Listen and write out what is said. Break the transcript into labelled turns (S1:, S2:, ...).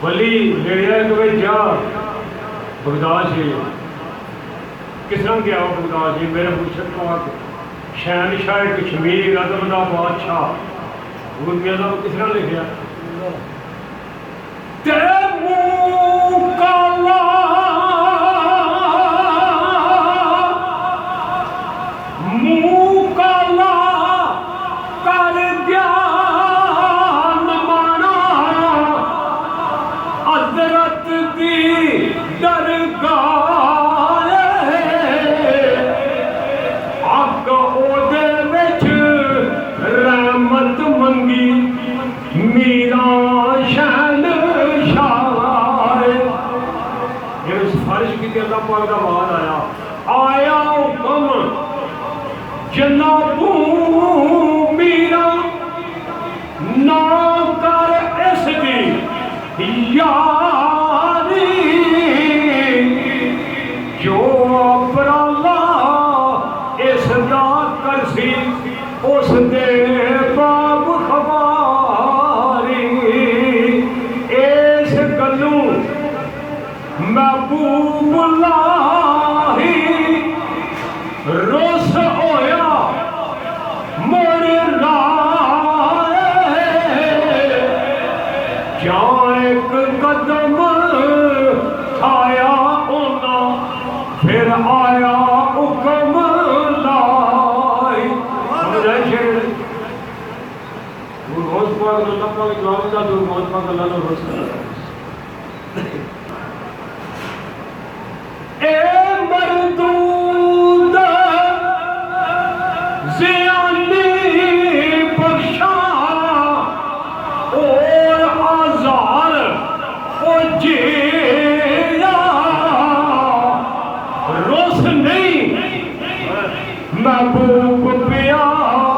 S1: वली लेड़िया कि जा बगदाद से किस तरह गया वो बगदाद से मेरे मुर्शद पाक शहनशाह कश्मीर अदब का बादशाह गुरमिया का किस तरह लिखा तेरे मुंह काला मुंह काला कर दिया नमाना हजरत दी दरगाह अग ओदे विच रहमत मंगी मीरा सिफारिश की अल्लाह पाक का बाद आया हुक्म जनाबू मीरा ना कर इसकी यारी जो अपराला इसका करसी उस दे बाब खबारी इस गलू महबूबुल्लाही रोस होया मोर राय जा एक कदम आया ओना फिर आया हुक्म लाई समझाए शेर रोज पाक अल्लाह पाक जवाब दा रोज पाक अल्लाह ने रोज ए मरदूद ज़ियानी बख्शा और आज़ार ओ जिया रोस नहीं महबूब प्यार